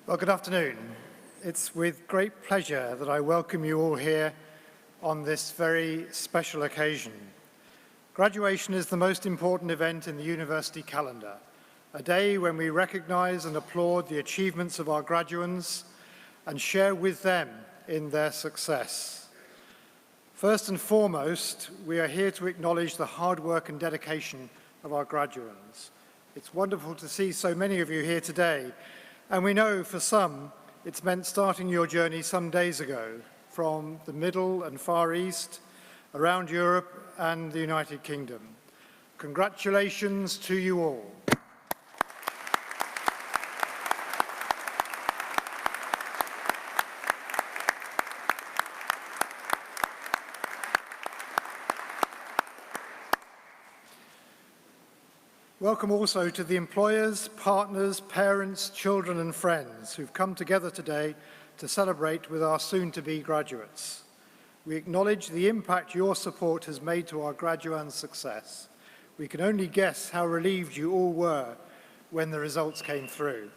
Well, good afternoon. It's with great pleasure that I welcome you all here on this very special occasion. Graduation is the most important event in the university calendar, a day when we recognize and applaud the achievements of our graduands and share with them in their success. First and foremost, we are here to acknowledge the hard work and dedication of our graduands. It's wonderful to see so many of you here today. And we know for some, it's meant starting your journey some days ago from the Middle and Far East, around Europe and the United Kingdom. Congratulations to you all. Welcome also to the employers, partners, parents, children and friends who've come together today to celebrate with our soon-to-be graduates. We acknowledge the impact your support has made to our graduands' success. We can only guess how relieved you all were when the results came through.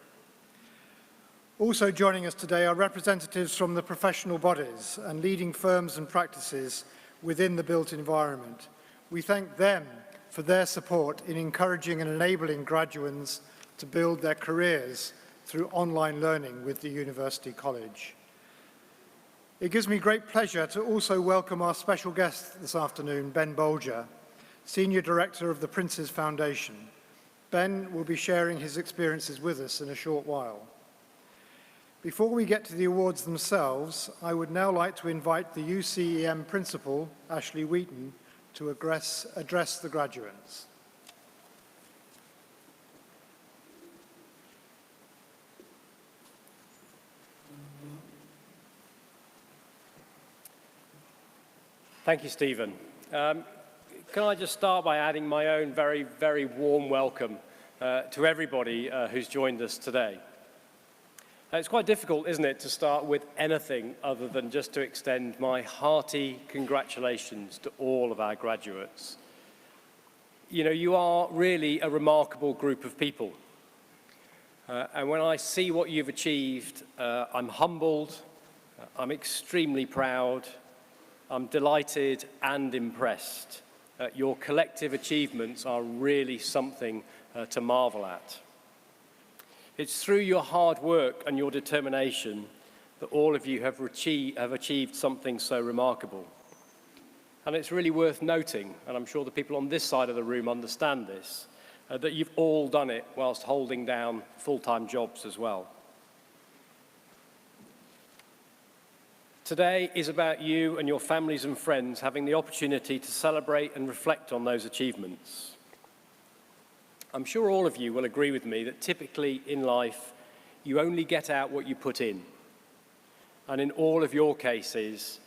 Also joining us today are representatives from the professional bodies and leading firms and practices within the built environment. We thank them for their support in encouraging and enabling graduands to build their careers through online learning with the University College. It gives me great pleasure to also welcome our special guest this afternoon, Ben Bolger, Senior Director of the Prince's Foundation. Ben will be sharing his experiences with us in a short while. Before we get to the awards themselves, I would now like to invite the UCEM Principal, Ashley Wheaton, to address the graduates. Thank you, Stephen. Can I just start by adding my own very, very warm welcome to everybody who's joined us today. It's quite difficult, isn't it, to start with anything other than just to extend my hearty congratulations to all of our graduates. You know, you are really a remarkable group of people. And when I see what you've achieved, I'm humbled, I'm extremely proud, I'm delighted and impressed. Your collective achievements are really something to marvel at. It's through your hard work and your determination that all of you have achieved something so remarkable. And it's really worth noting, and I'm sure the people on this side of the room understand this, that you've all done it whilst holding down full-time jobs as well. Today is about you and your families and friends having the opportunity to celebrate and reflect on those achievements. I'm sure all of you will agree with me that typically in life, you only get out what you put in. And in all of your cases,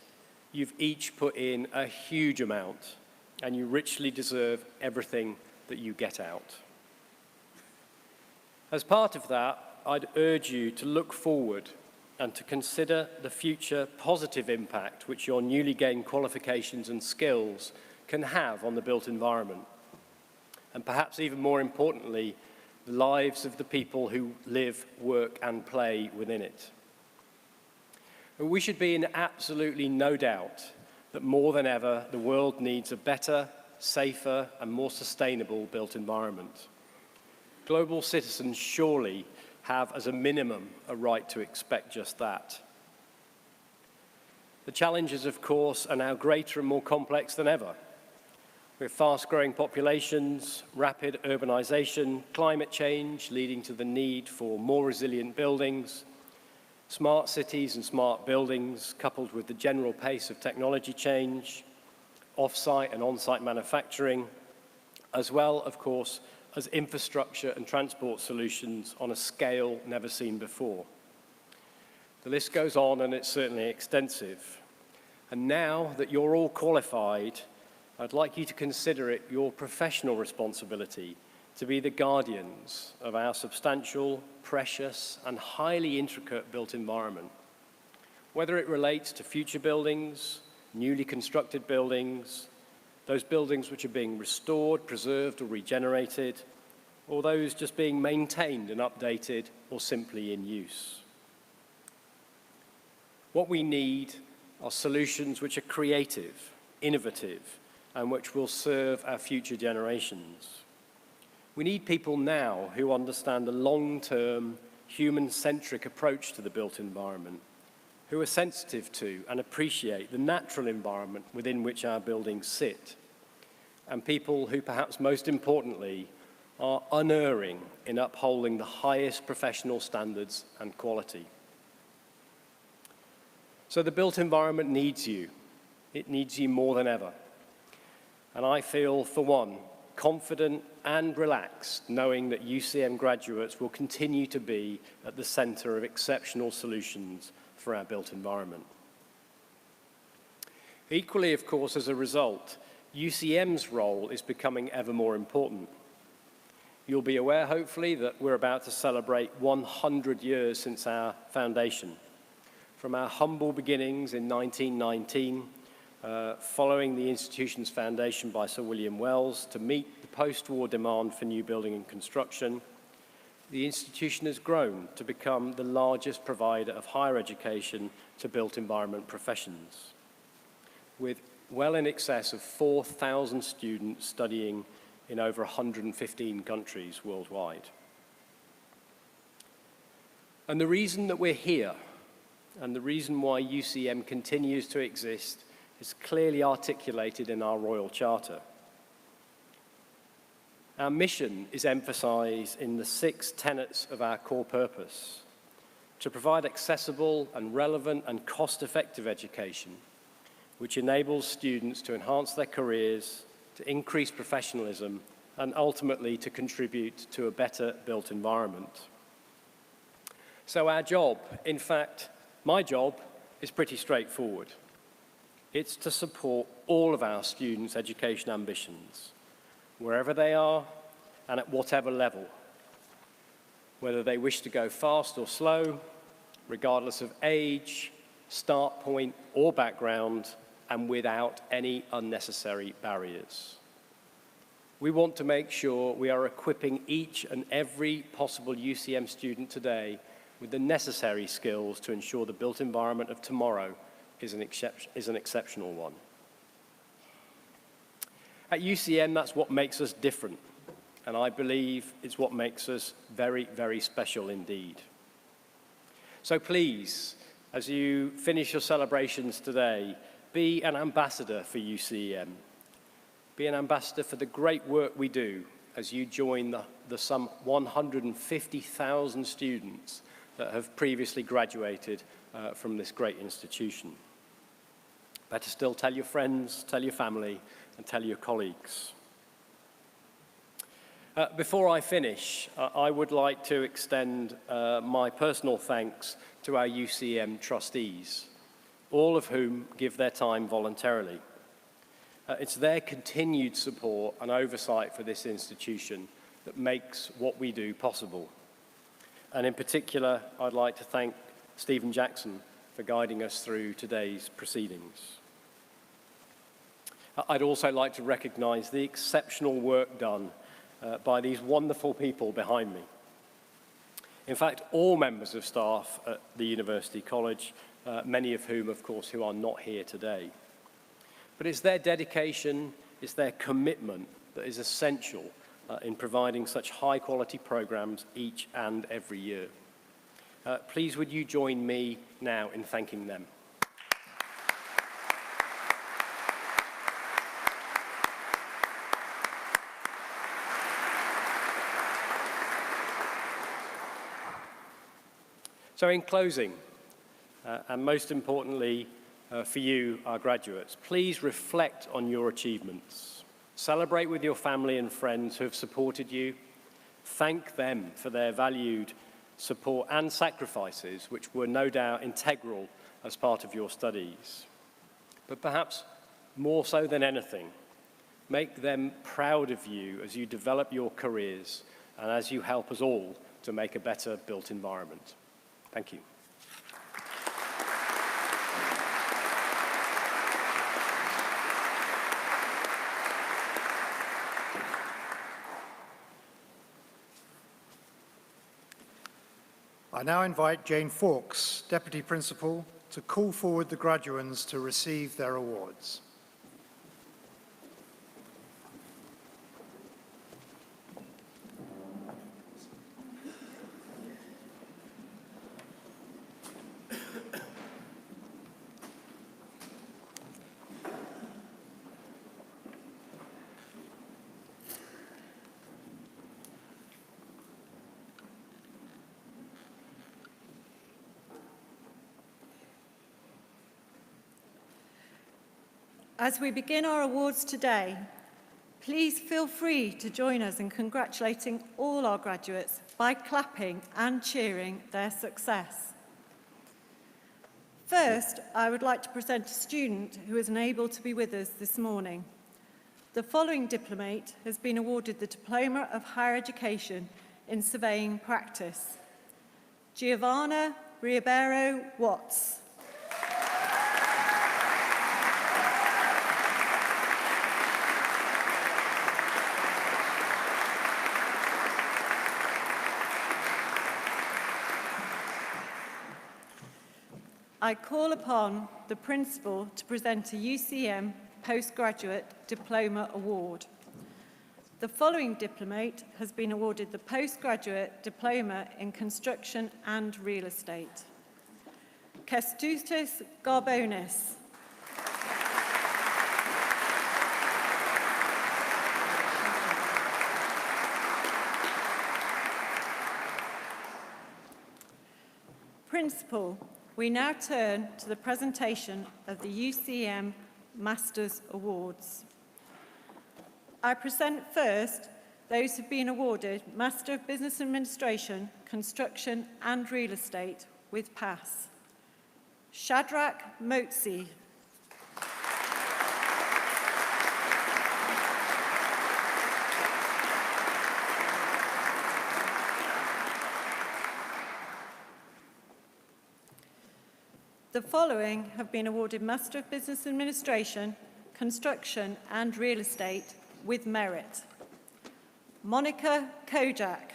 you've each put in a huge amount, and you richly deserve everything that you get out. As part of that, I'd urge you to look forward and to consider the future positive impact which your newly gained qualifications and skills can have on the built environment. And perhaps even more importantly, the lives of the people who live, work and play within it. We should be in absolutely no doubt that more than ever, the world needs a better, safer and more sustainable built environment. Global citizens surely have, as a minimum, a right to expect just that. The challenges, of course, are now greater and more complex than ever. With fast-growing populations, rapid urbanization, climate change leading to the need for more resilient buildings, smart cities and smart buildings coupled with the general pace of technology change, off-site and on-site manufacturing, as well, of course, as infrastructure and transport solutions on a scale never seen before. The list goes on and it's certainly extensive. And now that you're all qualified, I'd like you to consider it your professional responsibility to be the guardians of our substantial, precious, and highly intricate built environment. Whether it relates to future buildings, newly constructed buildings, those buildings which are being restored, preserved, or regenerated, or those just being maintained and updated, or simply in use. What we need are solutions which are creative, innovative, and which will serve our future generations. We need people now who understand the long-term, human-centric approach to the built environment, who are sensitive to and appreciate the natural environment within which our buildings sit, and people who, perhaps most importantly, are unerring in upholding the highest professional standards and quality. So the built environment needs you. It needs you more than ever. And I feel, for one, confident and relaxed knowing that UCM graduates will continue to be at the center of exceptional solutions for our built environment. Equally, of course, as a result, UCM's role is becoming ever more important. You'll be aware, hopefully, that we're about to celebrate 100 years since our foundation. From our humble beginnings in 1919, following the institution's foundation by Sir William Wells to meet the post-war demand for new building and construction, the institution has grown to become the largest provider of higher education to built environment professions, with well in excess of 4,000 students studying in over 115 countries worldwide. And the reason that we're here, and the reason why UCM continues to exist, is clearly articulated in our Royal Charter. Our mission is emphasized in the 6 tenets of our core purpose: to provide accessible and relevant and cost-effective education, which enables students to enhance their careers, to increase professionalism, and ultimately to contribute to a better built environment. So our job, in fact, my job, is pretty straightforward. It's to support all of our students' education ambitions, wherever they are and at whatever level, whether they wish to go fast or slow, regardless of age, start point, or background, and without any unnecessary barriers. We want to make sure we are equipping each and every possible UCM student today with the necessary skills to ensure the built environment of tomorrow is an exceptional one. At UCM, that's what makes us different, and I believe it's what makes us very, very special indeed. So please, as you finish your celebrations today, be an ambassador for UCM. Be an ambassador for the great work we do as you join the some 150,000 students that have previously graduated from this great institution. Better still, tell your friends, tell your family, and tell your colleagues. Before I finish, I would like to extend my personal thanks to our UCM trustees, all of whom give their time voluntarily. It's their continued support and oversight for this institution that makes what we do possible. And in particular, I'd like to thank Stephen Jackson for guiding us through today's proceedings. I'd also like to recognize the exceptional work done by these wonderful people behind me. In fact, all members of staff at the University College, many of whom, of course, who are not here today. But it's their dedication, it's their commitment that is essential in providing such high-quality programs each and every year. Please would you join me now in thanking them. So in closing, and most importantly for you, our graduates, please reflect on your achievements. Celebrate with your family and friends who have supported you. Thank them for their valued support and sacrifices, which were no doubt integral as part of your studies. But perhaps more so than anything, make them proud of you as you develop your careers and as you help us all to make a better built environment. Thank you. I now invite Jane Fawkes, Deputy Principal to call forward the graduands to receive their awards. As we begin our awards today, please feel free to join us in congratulating all our graduates by clapping and cheering their success. First, I would like to present a student who is unable to be with us this morning. The following diplomate has been awarded the Diploma of Higher Education in Surveying Practice. Giovanna Ribeiro Watts. I call upon the Principal to present a UCM Postgraduate Diploma Award. The following diplomate has been awarded the Postgraduate Diploma in Construction and Real Estate. Kestutis Garbonis. Principal, we now turn to the presentation of the UCM Masters Awards. I present first those who've been awarded Master of Business Administration, Construction and Real Estate with pass. Shadrach Motzi. The following have been awarded Master of Business Administration, Construction and Real Estate with merit. Monica Kojak.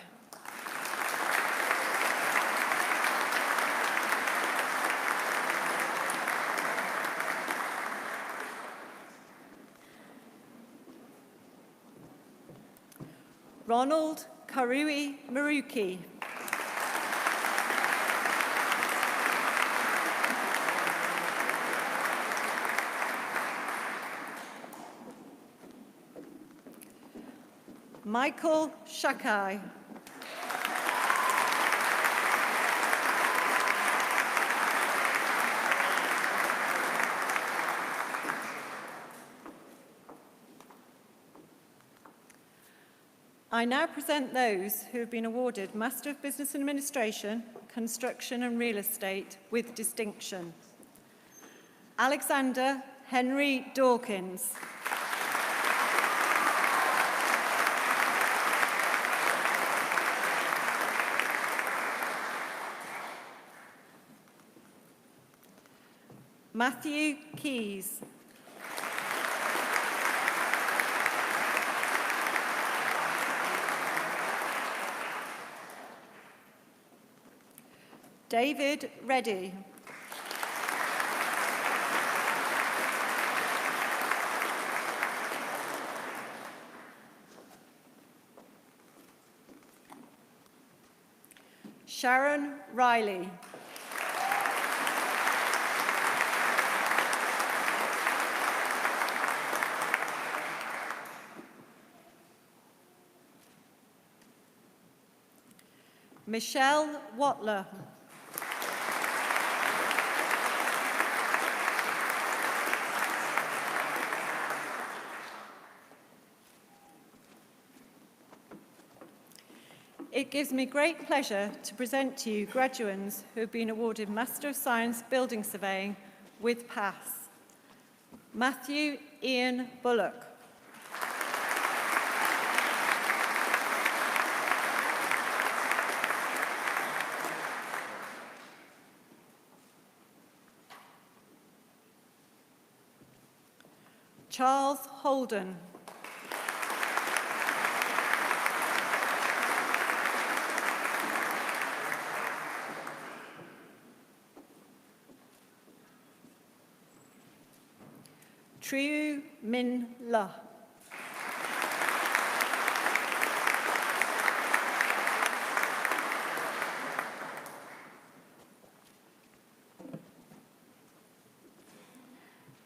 Ronald Karui Maruki. Michael Shakai. I now present those who have been awarded Master of Business Administration, Construction and Real Estate with distinction. Alexander Henry Dawkins. Matthew Keys. David Reddy. Sharon Riley. Michelle Watler. It gives me great pleasure to present to you graduands who have been awarded Master of Science Building Surveying with pass. Matthew Ian Bullock. Charles Holden. Triu Min La.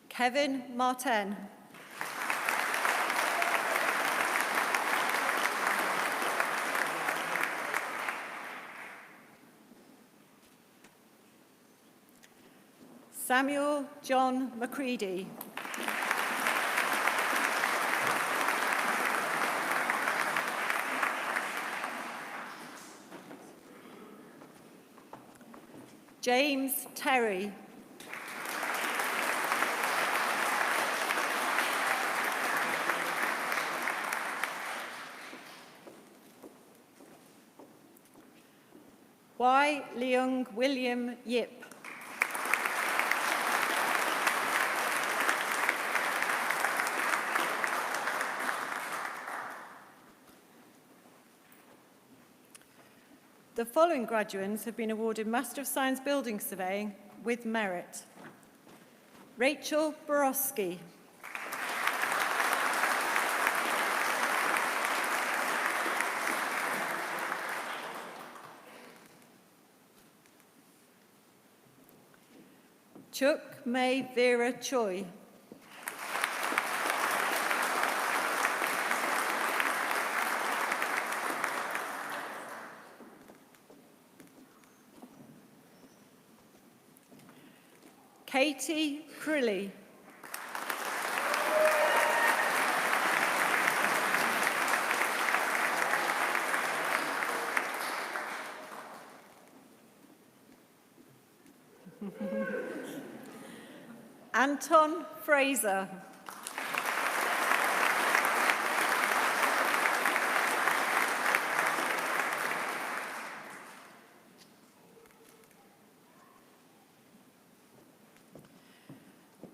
Kevin Martin. Samuel John Macready. James Terry. Y. Leung William Yip. The following graduates have been awarded Master of Science Building Surveying with merit. Rachel Borowski. Chuk May Vera Choi. Katie Crilly. Anton Fraser.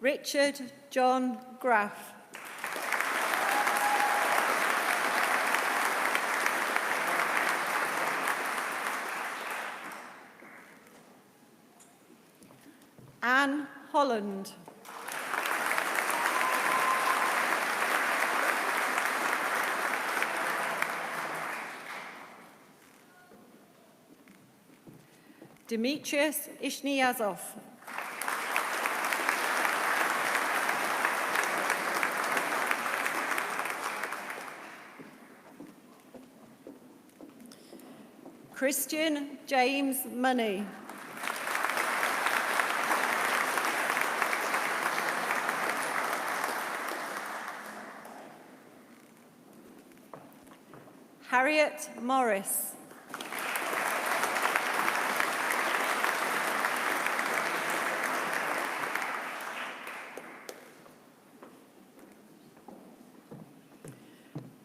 Richard John Graff. Anne Holland. Demetrius Ishniazov. Christian James Money. Harriet Morris.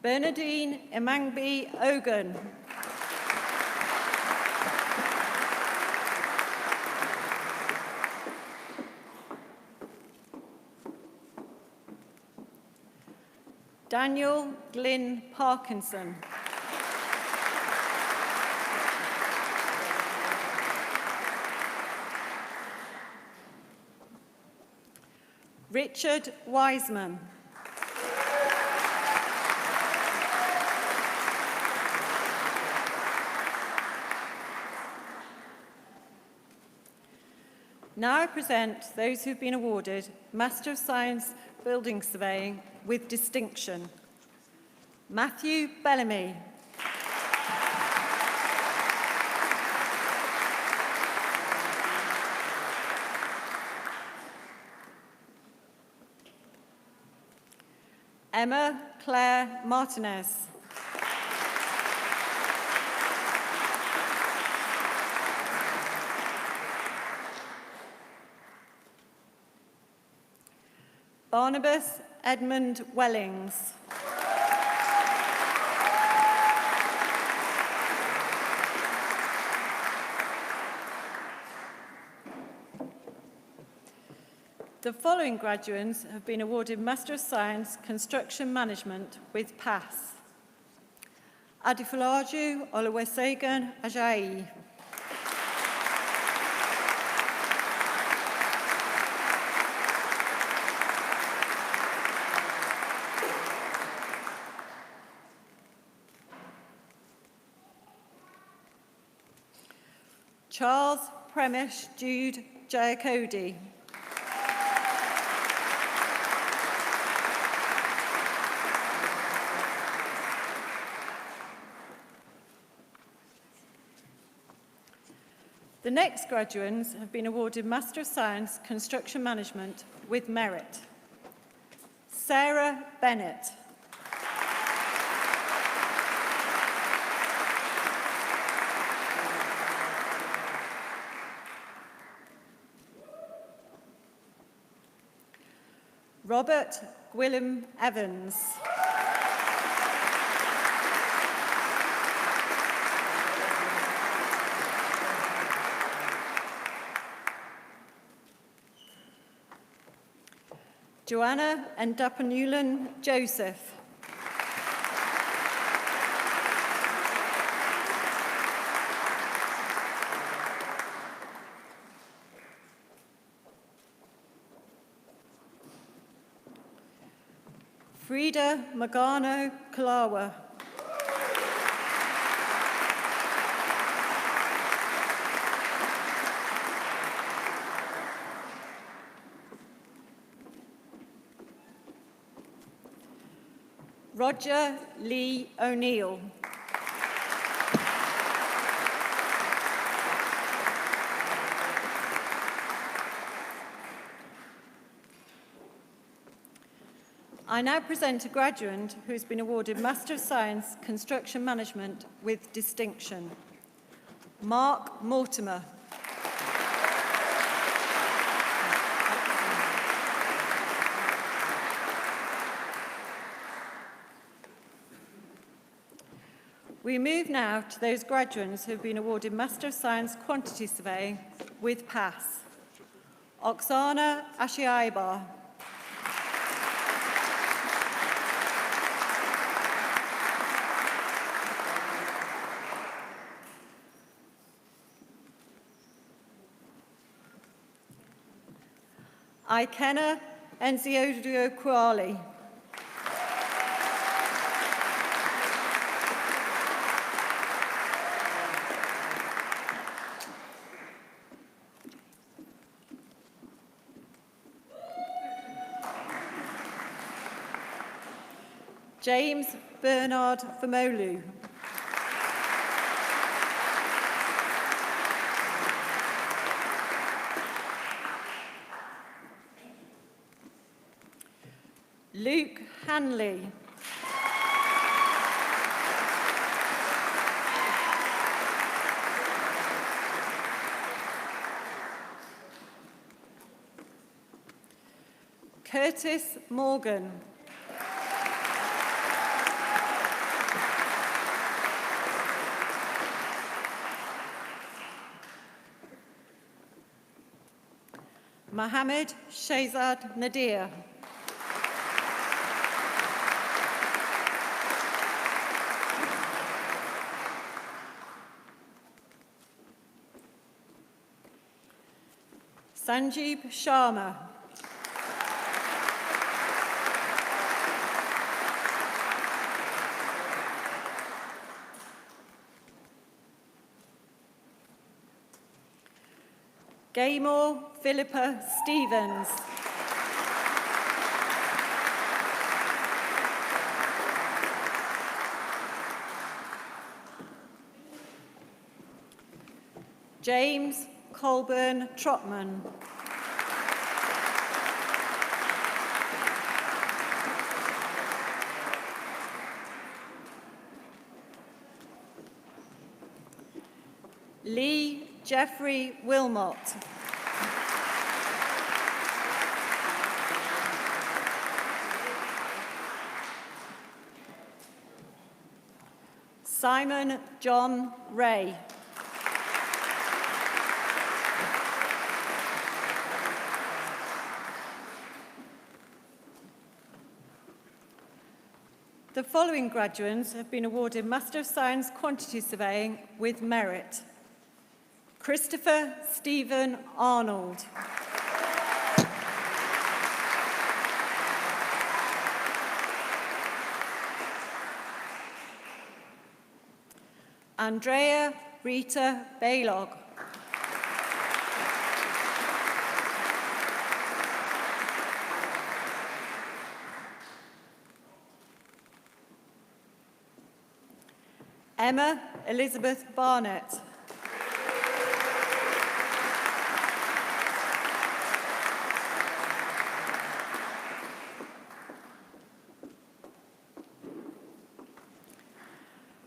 Bernadine Emangbi Ogun. Daniel Glynn Parkinson. Richard Wiseman. Now I present those who've been awarded Master of Science Building Surveying with distinction. Matthew Bellamy. Emma Claire Martinez. Barnabas Edmund Wellings. The following graduates have been awarded Master of Science Construction Management with PASS. Adifulaju Oluwasegun Ajayi. Charles Premish Jude Giacodi. The next graduates have been awarded Master of Science Construction Management with merit. Sarah Bennett. Robert Gwilym Evans. Joanna Ndapanulan Joseph. Frida Magano Kalawa. Roger Lee O'Neill. I now present a graduate who has been awarded Master of Science Construction Management with distinction. Mark Mortimer. We move now to those graduates who have been awarded Master of Science Quantity Surveying with pass. Oksana Ashiaibar. Ikena Enziodio Kuali. James Bernard Famolu. Luke Hanley. Curtis Morgan. Mohammed Shahzad Nadir. Sanjeev Sharma. Gaymore Philippa Stevens. James Colburn Trotman. Lee Jeffrey Wilmot. Simon John Ray. The following graduates have been awarded Master of Science Quantity Surveying with merit. Christopher Stephen Arnold. Andrea Rita Baylog. Emma Elizabeth Barnett.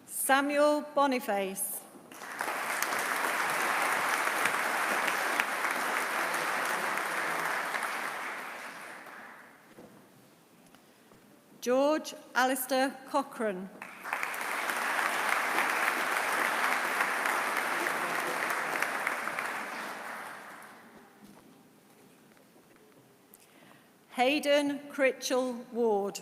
Samuel Boniface. George Alistair Cochrane. Hayden Critchell Ward.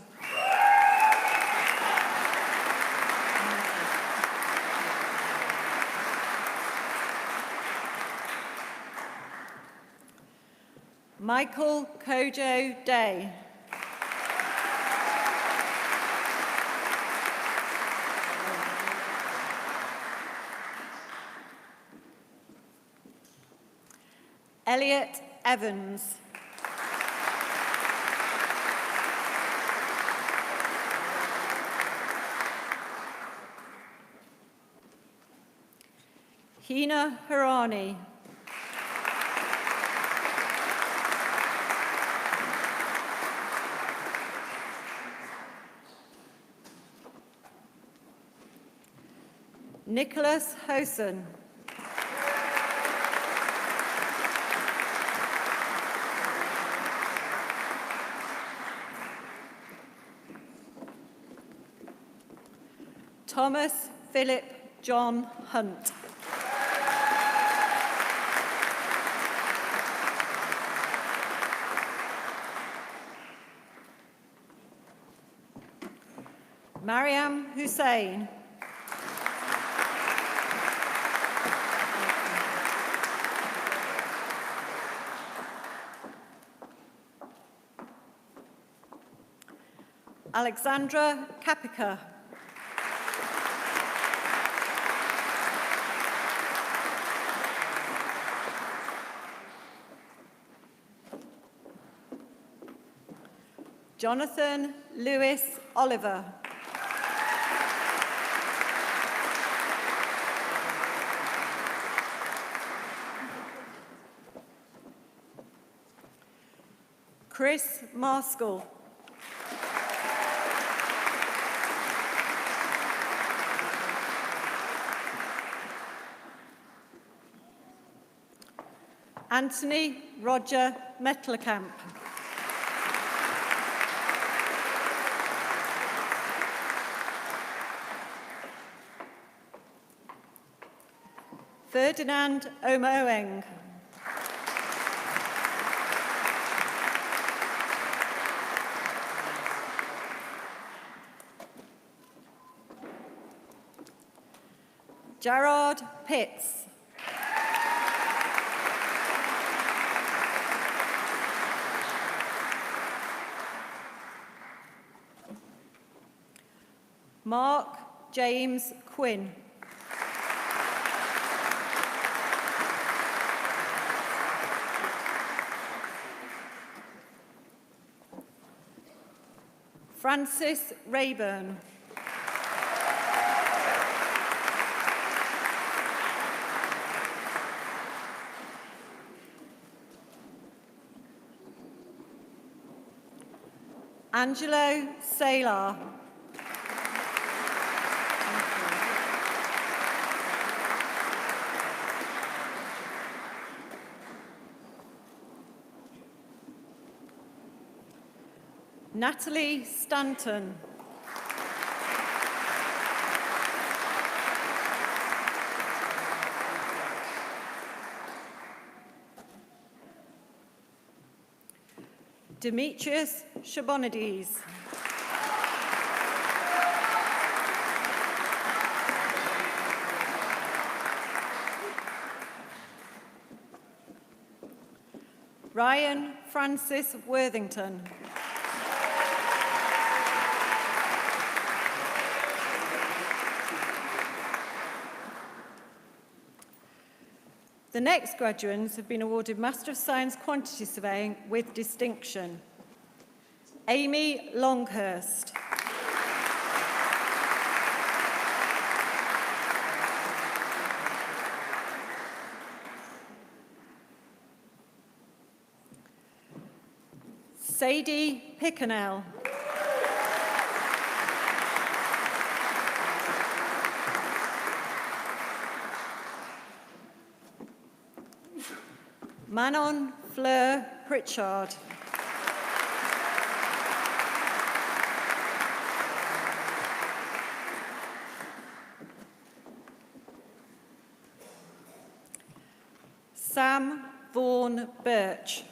Michael Kojo Day. Elliot Evans. Hina Harani. Nicholas Hosen. Thomas Philip John Hunt. Mariam Hussain. Alexandra Capica. Jonathan Lewis Oliver. Chris Marskell. Anthony Roger Metlerkamp. Ferdinand Omoeng. Gerard Pitts. Mark James Quinn. Francis Rayburn. Angelo Salar. Natalie Stanton. Demetrius Shabonides. Ryan Francis Worthington. The next graduates have been awarded Master of Science Quantity Surveying with distinction. Amy Longhurst. Sadie Pickenell. Manon Fleur Pritchard. Sam Vaughan Birch.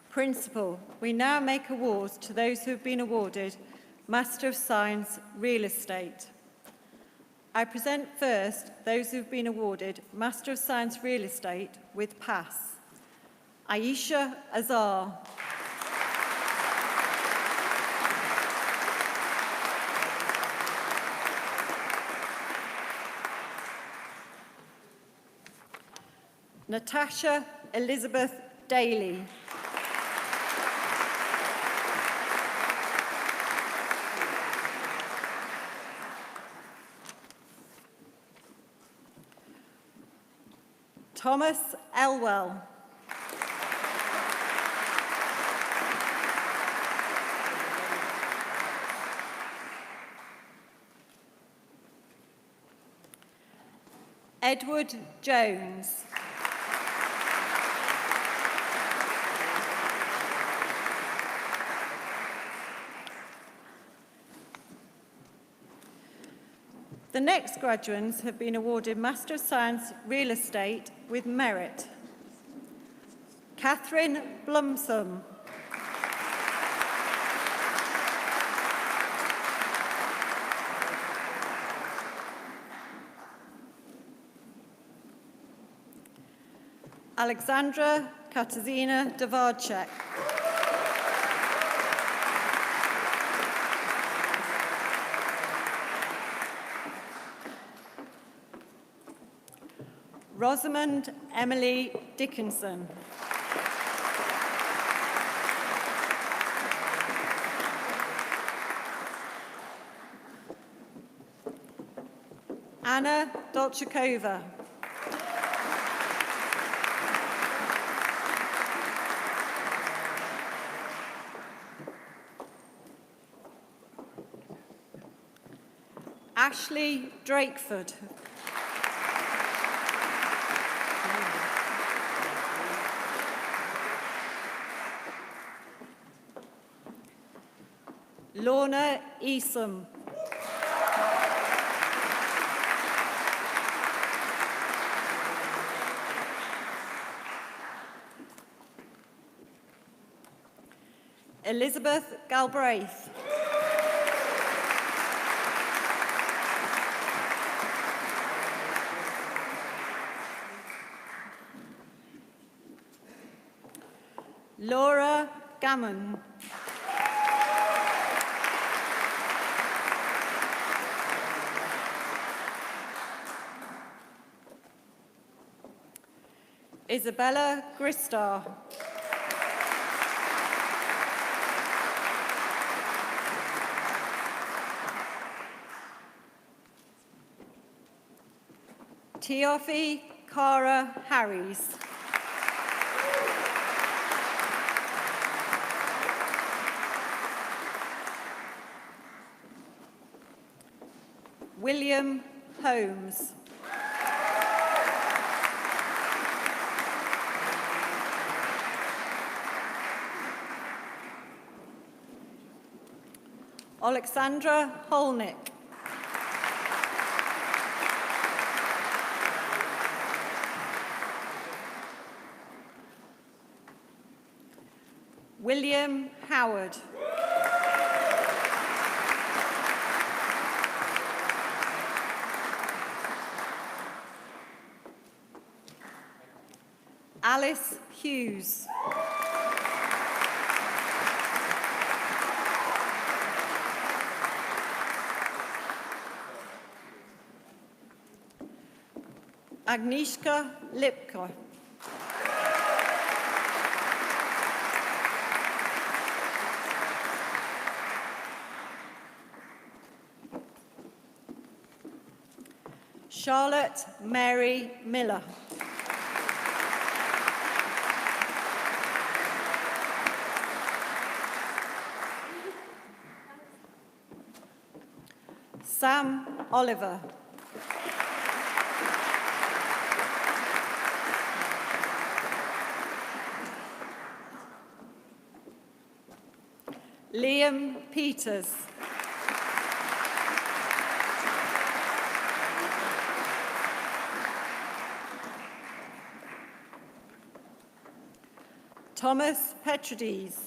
Principal, we now make awards to those who have been awarded Master of Science Real Estate. I present first those who have been awarded Master of Science Real Estate with pass. Aisha Azar. Natasha Elizabeth Daly. Thomas Elwell. Edward Jones. The next graduates have been awarded Master of Science Real Estate with merit. Catherine Blumsum. Alexandra Katarzyna Dvorchak. Rosamond Emily Dickinson. Anna Dolchakova. Ashley Drakeford. Lorna Easom. Elizabeth Galbraith. Laura Gammon. Isabella Gristar. Teofi Cara Harries. William Holmes. Alexandra Holnick. William Howard. Alice Hughes. Agnieszka Lipka. Charlotte Mary Miller. Sam Oliver. Liam Peters. Thomas Petrides.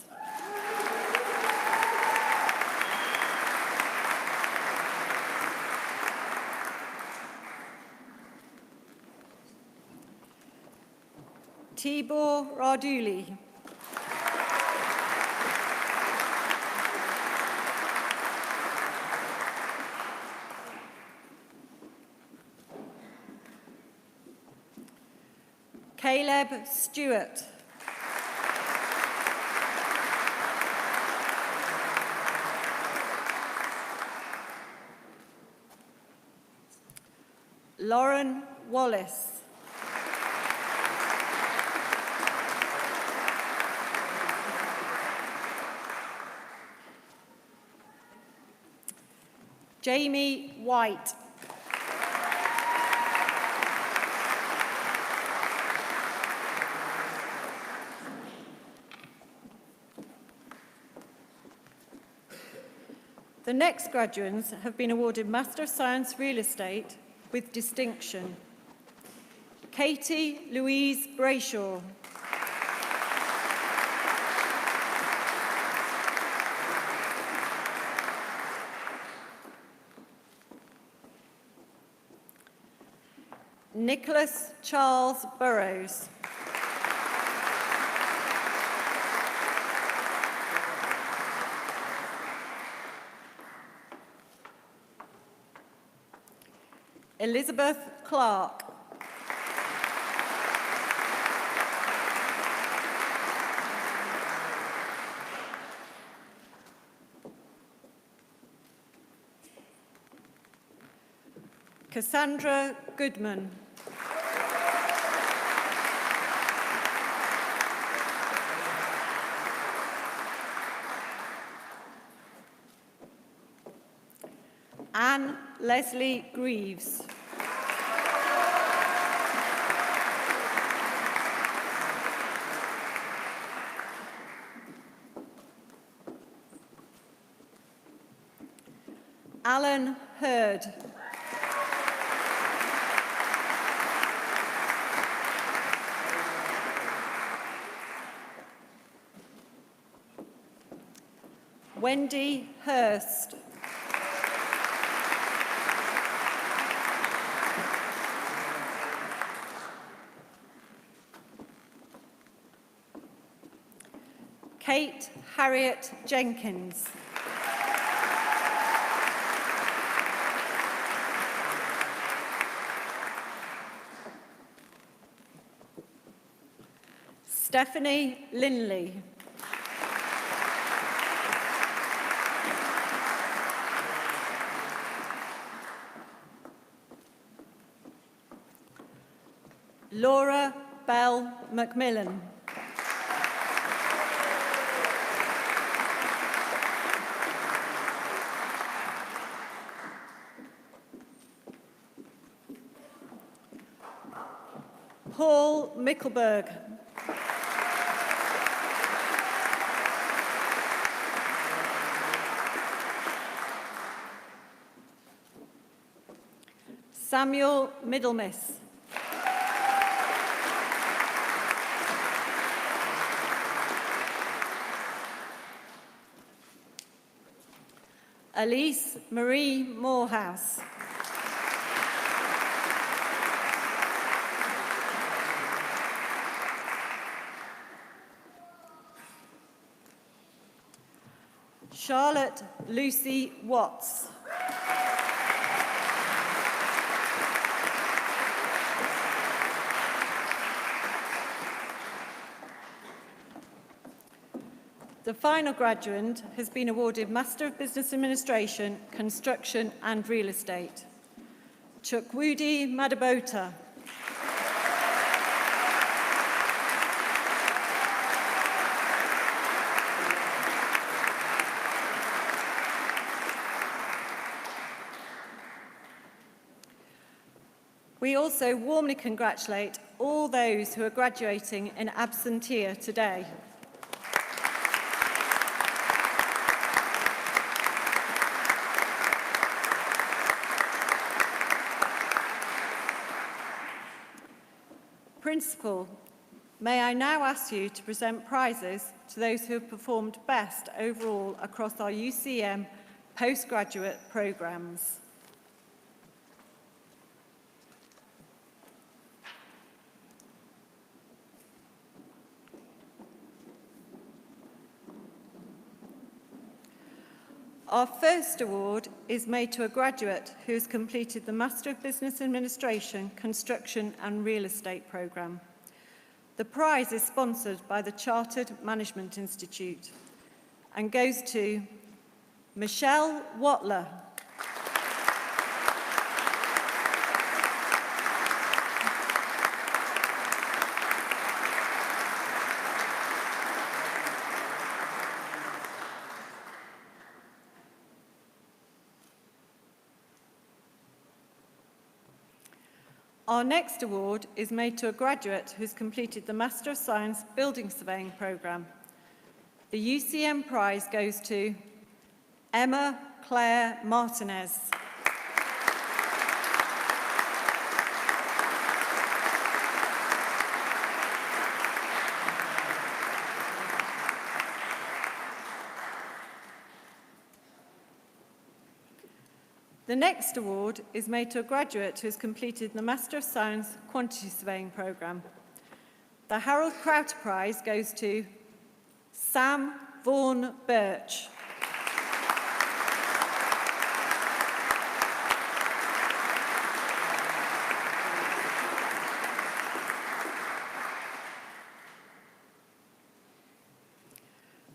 Tibor Raduli. Caleb Stewart. Lauren Wallace. Jamie White. The next graduates have been awarded Master of Science Real Estate with distinction. Katie Louise Brayshaw. Nicholas Charles Burrows. Elizabeth Clark. Cassandra Goodman. Anne Leslie Greaves. Alan Hurd. Wendy Hurst. Kate Harriet Jenkins. Stephanie Linley. Laura Bell Macmillan. Paul Mickelberg. Samuel Middlemiss. Elise Marie Morehouse. Charlotte Lucy Watts. The final graduate has been awarded Master of Business Administration, Construction and Real Estate. Chukwudi Madabota. We also warmly congratulate all those who are graduating in absentia today. Principal, may I now ask you to present prizes to those who have performed best overall across our UCM postgraduate programmes. Our first award is made to a graduate who has completed the Master of Business Administration, Construction and Real Estate programme. The prize is sponsored by the Chartered Management Institute and goes to Michelle Watler. Our next award is made to a graduate who's completed the Master of Science Building Surveying programme. The UCM prize goes to Emma Claire Martinez. The next award is made to a graduate who has completed the Master of Science Quantity Surveying programme. The Harold Crowther Prize goes to Sam Vaughan Birch.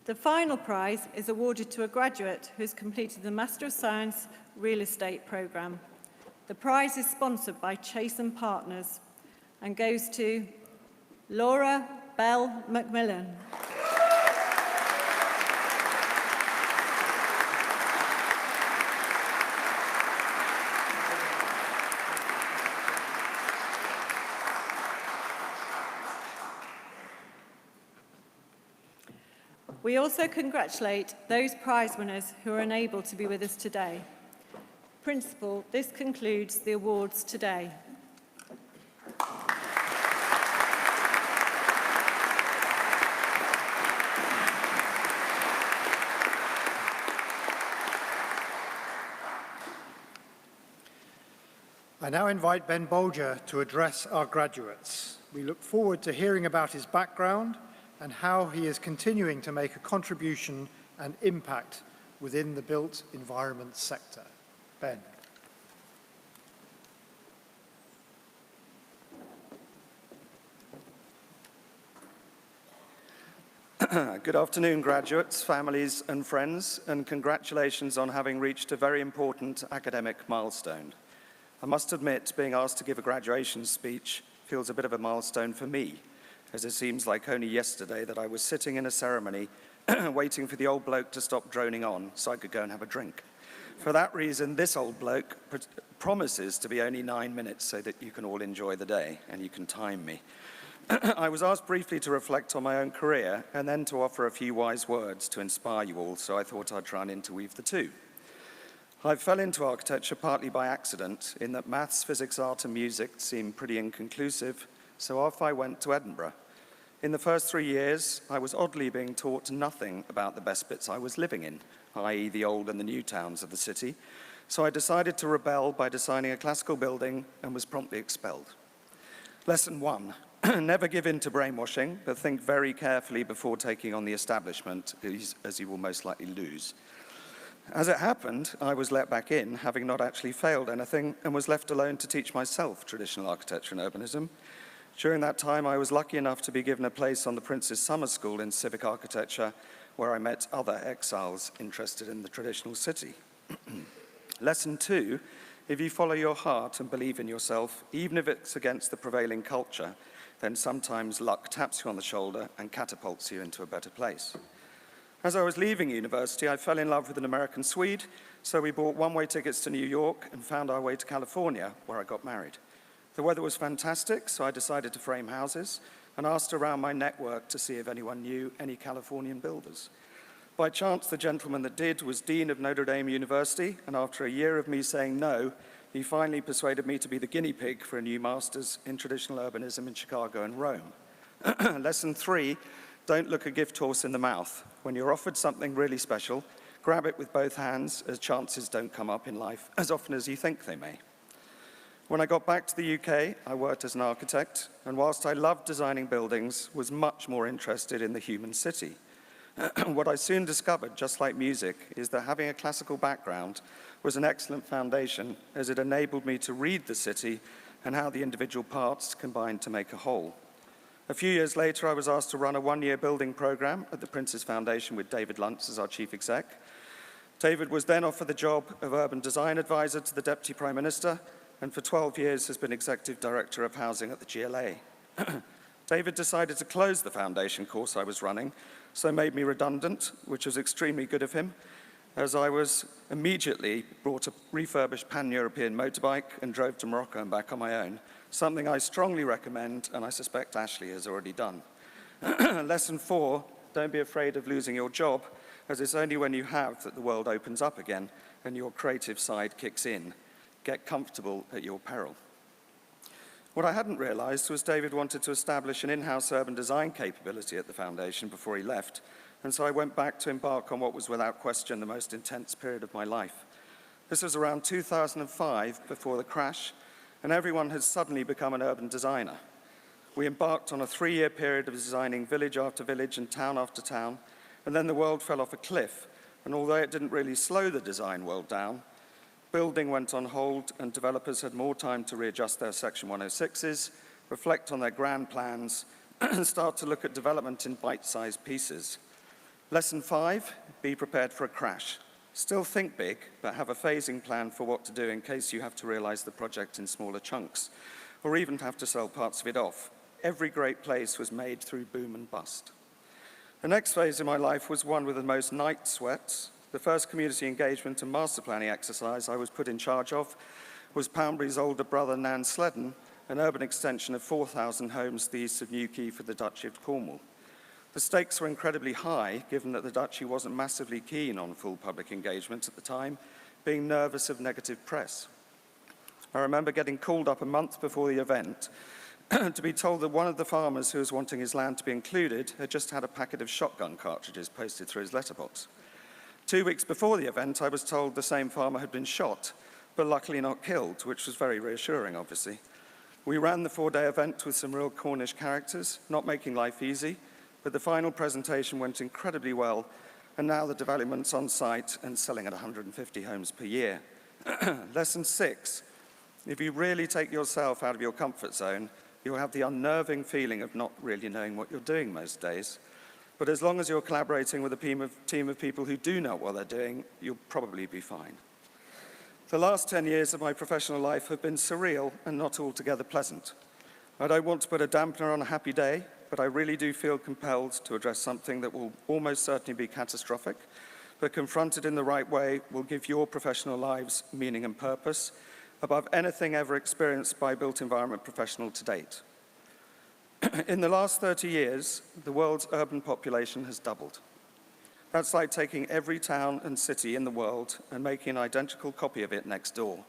The final prize is awarded to a graduate who has completed the Master of Science Real Estate programme. The prize is sponsored by Chase & Partners and goes to Laura Bell McMillan. We also congratulate those prize winners who are unable to be with us today. Principal, this concludes the awards today. I now invite Ben Bolger to address our graduates. We look forward to hearing about his background and how he is continuing to make a contribution and impact within the built environment sector. Ben. Good afternoon, graduates, families and friends, and congratulations on having reached a very important academic milestone. I must admit, being asked to give a graduation speech feels a bit of a milestone for me, as it seems like only yesterday that I was sitting in a ceremony waiting for the old bloke to stop droning on so I could go and have a drink. For that reason, this old bloke promises to be only 9 minutes so that you can all enjoy the day and you can time me. I was asked briefly to reflect on my own career and then to offer a few wise words to inspire you all, so I thought I'd try and interweave the two. I fell into architecture partly by accident, in that maths, physics, art and music seemed pretty inconclusive, so off I went to Edinburgh. In the first 3 years, I was oddly being taught nothing about the best bits I was living in, i.e. the old and the new towns of the city, so I decided to rebel by designing a classical building and was promptly expelled. Lesson 1, never give in to brainwashing, but think very carefully before taking on the establishment, as you will most likely lose. As it happened, I was let back in, having not actually failed anything, and was left alone to teach myself traditional architecture and urbanism. During that time, I was lucky enough to be given a place on the Prince's Summer School in civic architecture, where I met other exiles interested in the traditional city. Lesson 2 If you follow your heart and believe in yourself, even if it's against the prevailing culture, then sometimes luck taps you on the shoulder and catapults you into a better place. As I was leaving university, I fell in love with an American Swede, so we bought one-way tickets to New York and found our way to California, where I got married. The weather was fantastic, so I decided to frame houses and asked around my network to see if anyone knew any Californian builders. By chance, the gentleman that did was Dean of Notre Dame University, and after a year of me saying no, he finally persuaded me to be the guinea pig for a new master's in traditional urbanism in Chicago and Rome. Lesson 3, don't look a gift horse in the mouth. When you're offered something really special, grab it with both hands, as chances don't come up in life as often as you think they may. When I got back to the UK, I worked as an architect, and whilst I loved designing buildings, was much more interested in the human city. What I soon discovered, just like music, is that having a classical background was an excellent foundation, as it enabled me to read the city and how the individual parts combined to make a whole. A few years later, I was asked to run a one-year building program at the Prince's Foundation with David Luntz as our chief exec. David was then offered the job of urban design advisor to the Deputy Prime Minister, and for 12 years has been executive director of housing at the GLA. David decided to close the foundation course I was running, so made me redundant, which was extremely good of him, as I was immediately brought a refurbished pan-European motorbike and drove to Morocco and back on my own, something I strongly recommend, and I suspect Ashley has already done. Lesson 4, don't be afraid of losing your job, as it's only when you have that the world opens up again and your creative side kicks in. Get comfortable at your peril. What I hadn't realized was David wanted to establish an in-house urban design capability at the foundation before he left, and so I went back to embark on what was without question the most intense period of my life. This was around 2005, before the crash, and everyone had suddenly become an urban designer. We embarked on a 3-year period of designing village after village and town after town, and then the world fell off a cliff, and although it didn't really slow the design world down, building went on hold and developers had more time to readjust their Section 106s, reflect on their grand plans, and start to look at development in bite-sized pieces. Lesson 5, be prepared for a crash. Still think big, but have a phasing plan for what to do in case you have to realize the project in smaller chunks, or even have to sell parts of it off. Every great place was made through boom and bust. The next phase of my life was one with the most night sweats. The first community engagement and master planning exercise I was put in charge of was Poundbury's older brother, Nan Sledden, an urban extension of 4,000 homes to the east of Newquay for the Duchy of Cornwall. The stakes were incredibly high, given that the Duchy wasn't massively keen on full public engagement at the time, being nervous of negative press. I remember getting called up a month before the event to be told that one of the farmers who was wanting his land to be included had just had a packet of shotgun cartridges posted through his letterbox. 2 weeks before the event, I was told the same farmer had been shot, but luckily not killed, which was very reassuring, obviously. We ran the 4-day event with some real Cornish characters, not making life easy, but the final presentation went incredibly well, and now the development's on site and selling at 150 homes per year. Lesson 6, if you really take yourself out of your comfort zone, you'll have the unnerving feeling of not really knowing what you're doing most days. But as long as you're collaborating with a team of people who do know what they're doing, you'll probably be fine. The last 10 years of my professional life have been surreal and not altogether pleasant. I don't want to put a dampener on a happy day, but I really do feel compelled to address something that will almost certainly be catastrophic, but confronted in the right way will give your professional lives meaning and purpose above anything ever experienced by a built environment professional to date. In the last 30 years, the world's urban population has doubled. That's like taking every town and city in the world and making an identical copy of it next door.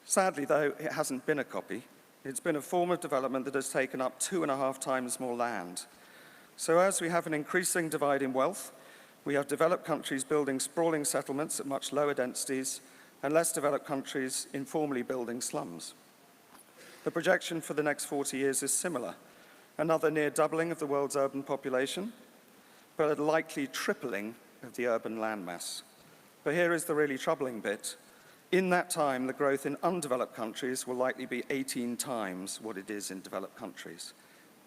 Sadly, though, it hasn't been a copy. It's been a form of development that has taken up 2.5 times more land. So as we have an increasing divide in wealth, we have developed countries building sprawling settlements at much lower densities and less developed countries informally building slums. The projection for the next 40 years is similar. Another near doubling of the world's urban population, but a likely tripling of the urban landmass. But here is the really troubling bit. In that time, the growth in undeveloped countries will likely be 18 times what it is in developed countries.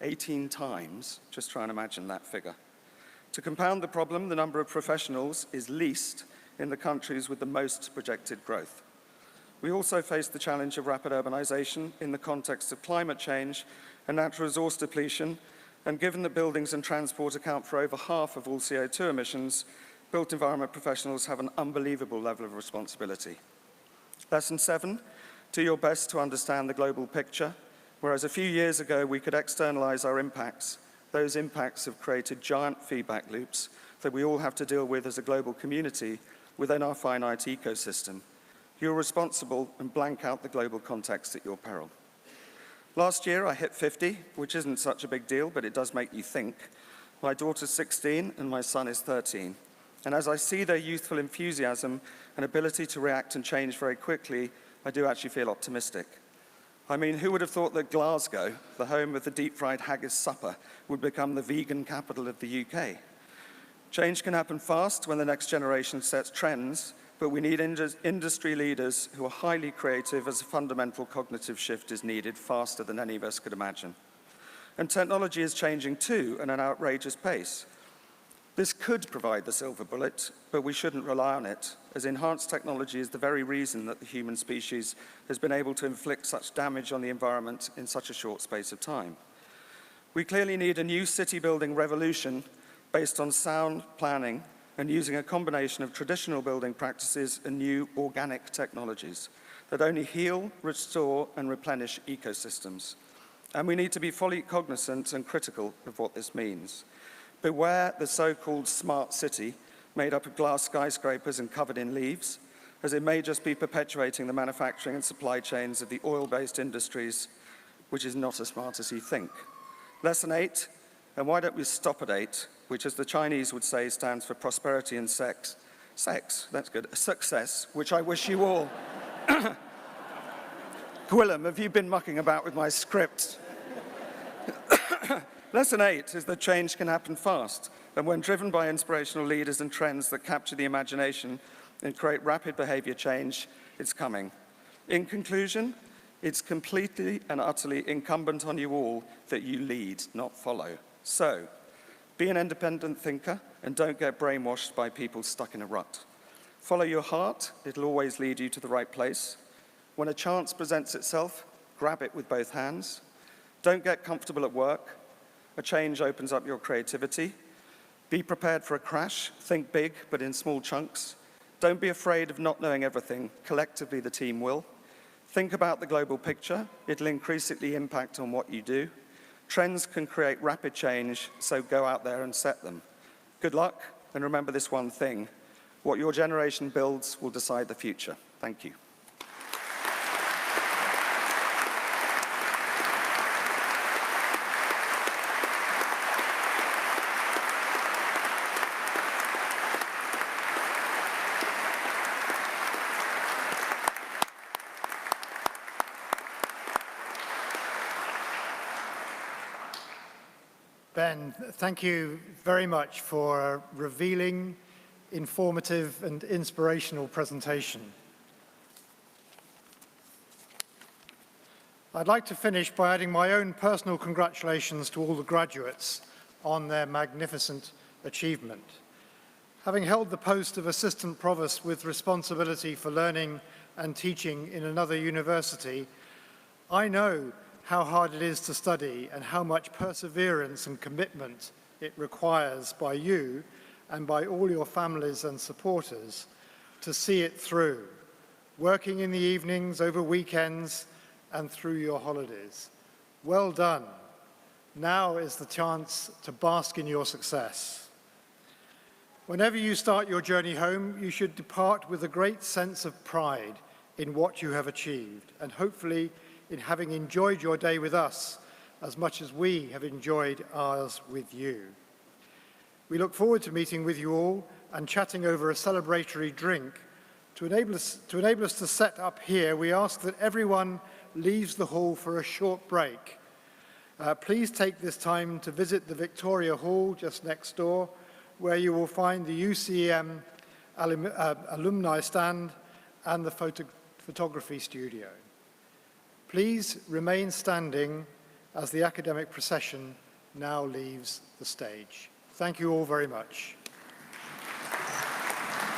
18 times, just try and imagine that figure. To compound the problem, the number of professionals is least in the countries with the most projected growth. We also face the challenge of rapid urbanization in the context of climate change and natural resource depletion, and given that buildings and transport account for over half of all CO2 emissions, built environment professionals have an unbelievable level of responsibility. Lesson 7, do your best to understand the global picture. Whereas a few years ago we could externalize our impacts, those impacts have created giant feedback loops that we all have to deal with as a global community within our finite ecosystem. You're responsible and blank out the global context at your peril. Last year I hit 50, which isn't such a big deal, but it does make you think. My daughter's 16 and my son is 13. And as I see their youthful enthusiasm and ability to react and change very quickly, I do actually feel optimistic. I mean, who would have thought that Glasgow, the home of the deep-fried haggis supper, would become the vegan capital of the UK? Change can happen fast when the next generation sets trends, but we need industry leaders who are highly creative as a fundamental cognitive shift is needed faster than any of us could imagine. And technology is changing too at an outrageous pace. This could provide the silver bullet, but we shouldn't rely on it, as enhanced technology is the very reason that the human species has been able to inflict such damage on the environment in such a short space of time. We clearly need a new city-building revolution based on sound planning and using a combination of traditional building practices and new organic technologies that only heal, restore, and replenish ecosystems. And we need to be fully cognizant and critical of what this means. Beware the so-called smart city made up of glass skyscrapers and covered in leaves, as it may just be perpetuating the manufacturing and supply chains of the oil-based industries, which is not as smart as you think. Lesson 8, and why don't we stop at 8, which as the Chinese would say stands for prosperity and sex. Sex, that's good. Success, which I wish you all. Gwilym, have you been mucking about with my script? Lesson 8 is that change can happen fast, and when driven by inspirational leaders and trends that capture the imagination and create rapid behavior change, it's coming. In conclusion, it's completely and utterly incumbent on you all that you lead, not follow. So, be an independent thinker and don't get brainwashed by people stuck in a rut. Follow your heart, it'll always lead you to the right place. When a chance presents itself, grab it with both hands. Don't get comfortable at work. A change opens up your creativity. Be prepared for a crash. Think big, but in small chunks. Don't be afraid of not knowing everything. Collectively, the team will. Think about the global picture. It'll increasingly impact on what you do. Trends can create rapid change, so go out there and set them. Good luck, and remember this one thing. What your generation builds will decide the future. Thank you. Ben, thank you very much for a revealing, informative, and inspirational presentation. I'd like to finish by adding my own personal congratulations to all the graduates on their magnificent achievement. Having held the post of Assistant Provost with responsibility for learning and teaching in another university, I know how hard it is to study and how much perseverance and commitment it requires by you and by all your families and supporters to see it through, working in the evenings, over weekends, and through your holidays. Well done. Now is the chance to bask in your success. Whenever you start your journey home, you should depart with a great sense of pride in what you have achieved, and hopefully in having enjoyed your day with us as much as we have enjoyed ours with you. We look forward to meeting with you all and chatting over a celebratory drink. To enable us to set up here, we ask that everyone leaves the hall for a short break. Please take this time to visit the Victoria Hall just next door, where you will find the UCM alumni stand and the photography studio. Please remain standing as the academic procession now leaves the stage. Thank you all very much.